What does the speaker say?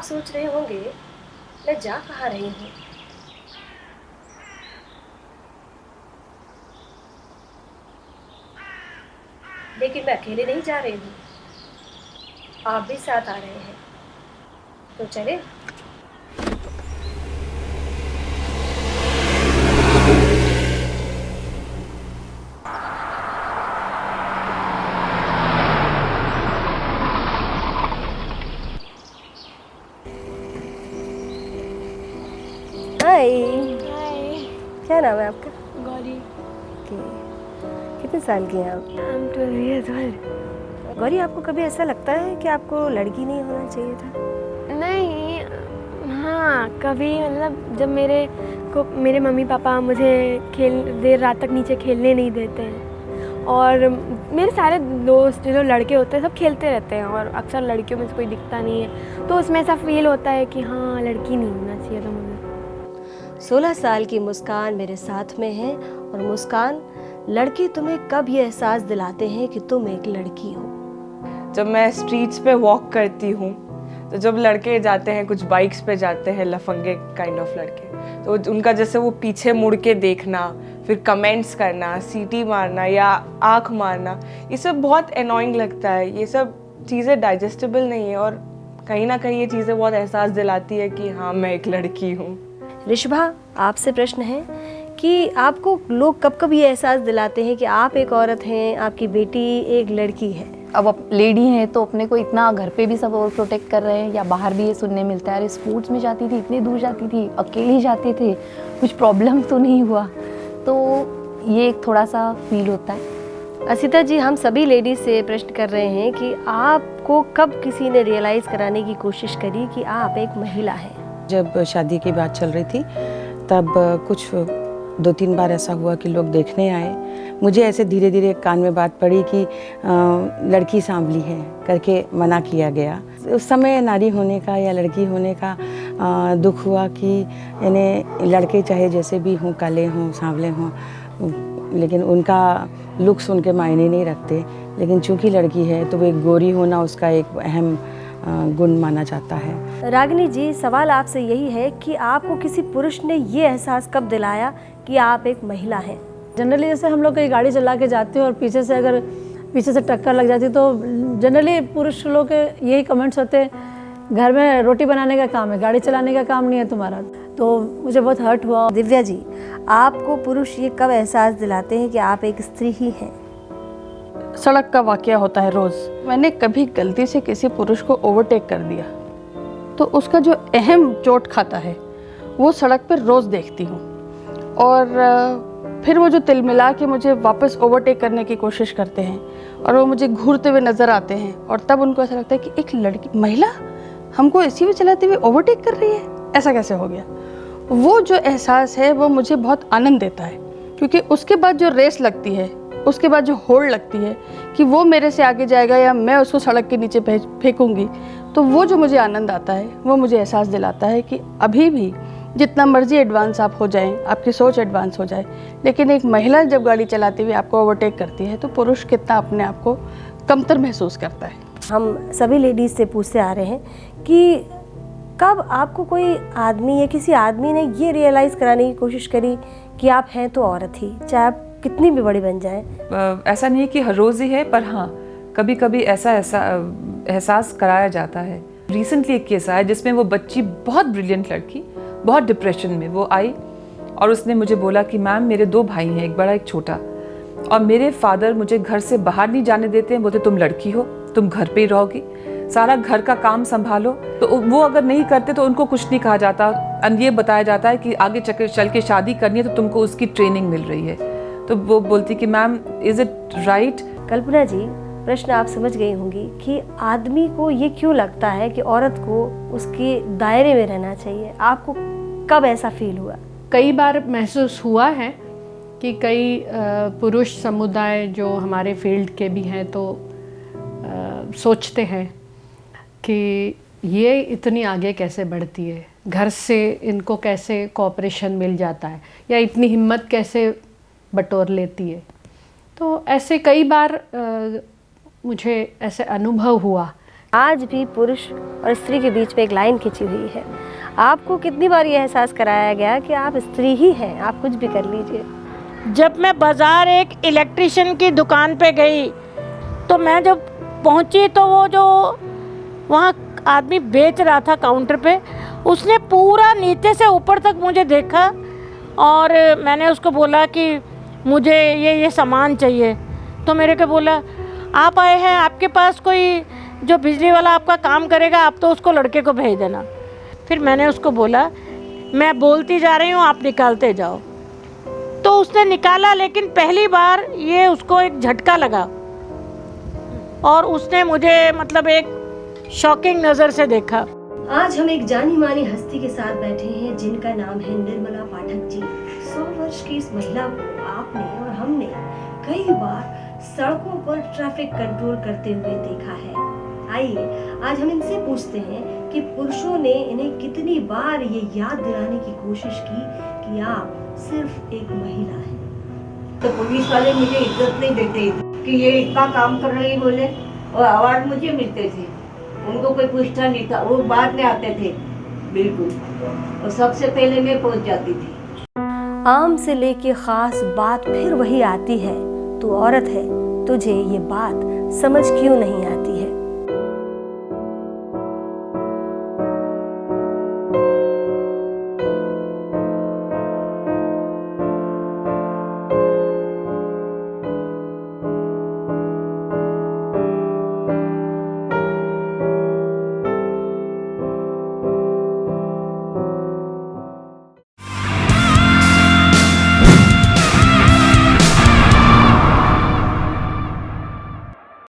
सोच रहे होंगे मैं जा कहाँ रही हूँ, लेकिन मैं अकेले नहीं जा रही हूँ, आप भी साथ आ रहे हैं, तो चले। हाय। हाय। क्या नाम है आपका? गौरी। कितने साल की हैं आप? I'm 12 years old। गौरी, आपको कभी ऐसा लगता है कि आपको लड़की नहीं होना चाहिए था? नहीं, हाँ कभी मतलब जब मेरे मम्मी पापा मुझे देर रात तक नीचे खेलने नहीं देते हैं, और मेरे सारे दोस्त जो लड़के होते हैं सब खेलते रहते हैं और अक्सर लड़कियों में से कोई दिखता नहीं है, तो उसमें ऐसा फील होता है कि हाँ लड़की नहीं होना चाहिए था मुझे। 16 साल की मुस्कान मेरे साथ में है। और मुस्कान, लड़के तुम्हें कब ये एहसास दिलाते हैं कि तुम एक लड़की हो? जब मैं स्ट्रीट्स पे वॉक करती हूँ तो जब लड़के जाते हैं, कुछ बाइक्स पे जाते हैं, लफंगे काइंड ऑफ लड़के, तो उनका जैसे वो पीछे मुड़ के देखना, फिर कमेंट्स करना, सीटी मारना या आँख मारना, ये सब बहुत एनॉइंग लगता है। ये सब चीज़ें डाइजेस्टेबल नहीं है और कहीं ना कहीं ये चीज़ें बहुत एहसास दिलाती है कि हाँ मैं एक लड़की हूँ। ऋषभा, आपसे प्रश्न है कि आपको लोग कब कब ये एहसास दिलाते हैं कि आप एक औरत हैं, आपकी बेटी एक लड़की है? अब आप लेडी हैं तो अपने को इतना घर पे भी सब ओवर प्रोटेक्ट कर रहे हैं, या बाहर भी ये सुनने मिलता है, अरे स्पोर्ट्स में जाती थी, इतनी दूर जाती थी, अकेले जाते थे, कुछ प्रॉब्लम तो नहीं हुआ, तो ये एक थोड़ा सा फील होता है। असिता जी, हम सभी लेडीज से प्रश्न कर रहे हैं कि आपको कब किसी ने रियलाइज़ कराने की कोशिश करी कि आप एक महिला हैं? जब शादी की बात चल रही थी तब कुछ 2-3 बार ऐसा हुआ कि लोग देखने आए। मुझे ऐसे धीरे धीरे कान में बात पड़ी कि लड़की सांवली है करके मना किया गया। उस समय नारी होने का या लड़की होने का दुख हुआ कि यानी लड़के चाहे जैसे भी हों, काले हों, सांवले हों, लेकिन उनका लुक्स उनके मायने नहीं रखते, लेकिन चूंकि लड़की है तो वो एक गोरी होना उसका एक अहम गुण माना जाता है। रागिनी जी, सवाल आपसे यही है कि आपको किसी पुरुष ने ये एहसास कब दिलाया कि आप एक महिला हैं? जनरली जैसे हम लोग कहीं गाड़ी चला के जाते हैं और पीछे से टक्कर लग जाती तो जनरली पुरुष लोग के यही कमेंट्स होते हैं, घर में रोटी बनाने का काम है, गाड़ी चलाने का काम नहीं है तुम्हारा। तो मुझे बहुत हर्ट हुआ। दिव्या जी, आपको पुरुष ये कब एहसास दिलाते हैं कि आप एक स्त्री ही हैं? सड़क का वाकया होता है रोज़। मैंने कभी गलती से किसी पुरुष को ओवरटेक कर दिया तो उसका जो अहम चोट खाता है वो सड़क पर रोज़ देखती हूँ, और फिर वो जो तिलमिला के मुझे वापस ओवरटेक करने की कोशिश करते हैं और वो मुझे घूरते हुए नज़र आते हैं, और तब उनको ऐसा लगता है कि एक लड़की, महिला हमको इसी में चलाते हुए ओवरटेक कर रही है, ऐसा कैसे हो गया। वो जो एहसास है वो मुझे बहुत आनंद देता है, क्योंकि उसके बाद जो रेस लगती है, उसके बाद जो होड़ लगती है कि वो मेरे से आगे जाएगा या मैं उसको सड़क के नीचे फेंकूंगी, तो वो जो मुझे आनंद आता है वो मुझे एहसास दिलाता है कि अभी भी जितना मर्जी एडवांस आप हो जाएं, आपकी सोच एडवांस हो जाए, लेकिन एक महिला जब गाड़ी चलाती हुई आपको ओवरटेक करती है तो पुरुष कितना अपने आप को कमतर महसूस करता है। हम सभी लेडीज से पूछते आ रहे हैं कि कब आपको कोई आदमी या किसी आदमी ने ये रियलाइज़ कराने की कोशिश करी कि आप हैं तो औरत ही, चाहे आप कितनी भी बड़ी बन जाएं? ऐसा नहीं कि हर रोज़ ही है, पर हाँ कभी कभी ऐसा एहसास कराया जाता है। रिसेंटली एक केस आया जिसमें वो बच्ची, बहुत ब्रिलियंट लड़की, बहुत डिप्रेशन में वो आई और उसने मुझे बोला कि मैम मेरे 2 भाई हैं, एक बड़ा एक छोटा, और मेरे फादर मुझे घर से बाहर नहीं जाने देते हैं, बोलते तुम लड़की हो, तुम घर पे ही रहोगी, सारा घर का काम संभालो। तो वो अगर नहीं करते तो उनको कुछ नहीं कहा जाता, और ये बताया जाता है कि आगे चल के शादी करनी है तो तुमको उसकी ट्रेनिंग मिल रही है। तो वो बोलती कि मैम इज़ इट राइट? कल्पना जी, प्रश्न आप समझ गई होंगी कि आदमी को ये क्यों लगता है कि औरत को उसके दायरे में रहना चाहिए। आपको कब ऐसा फील हुआ? कई बार महसूस हुआ है कि कई पुरुष समुदाय जो हमारे फील्ड के भी हैं तो सोचते हैं कि ये इतनी आगे कैसे बढ़ती है, घर से इनको कैसे कोऑपरेशन मिल जाता है, या इतनी हिम्मत कैसे बटोर लेती है। तो ऐसे कई बार मुझे ऐसे अनुभव हुआ आज भी पुरुष और स्त्री के बीच में एक लाइन खिंची हुई है। आपको कितनी बार ये एहसास कराया गया कि आप स्त्री ही हैं, आप कुछ भी कर लीजिए? जब मैं बाज़ार एक इलेक्ट्रिशियन की दुकान पे गई तो मैं जब पहुंची तो वो जो वहाँ आदमी बेच रहा था काउंटर पे, उसने पूरा नीचे से ऊपर तक मुझे देखा और मैंने उसको बोला कि मुझे ये सामान चाहिए। तो मेरे को बोला, आप आए हैं, आपके पास कोई जो बिजली वाला आपका काम करेगा, आप तो उसको लड़के को भेज देना। फिर मैंने उसको बोला, मैं बोलती जा रही हूँ, आप निकालते जाओ। तो उसने निकाला, लेकिन पहली बार ये उसको एक झटका लगा और उसने मुझे मतलब एक शॉकिंग नज़र से देखा। आज हम एक जानी मानी हस्ती के साथ बैठे हैं जिनका नाम है निर्मला पाठक जी। 100 वर्ष की इस महिला को आपने और हमने कई बार सड़कों पर ट्रैफिक कंट्रोल करते हुए देखा है। आइए आज हम इनसे पूछते हैं कि पुरुषों ने इन्हें कितनी बार ये याद दिलाने की कोशिश की कि आप सिर्फ एक महिला हैं। तो पुलिस वाले मुझे इज्जत नहीं देते कि ये इतना काम कर रही बोले, और अवार्ड मुझे मिलते थे, उनको कोई पूछता नहीं था, वो बाद में आते थे बिल्कुल, और सबसे पहले मैं पहुंच जाती थी। आम से लेके खास बात फिर वही आती है, तू औरत है, तुझे ये बात समझ क्यों नहीं आती?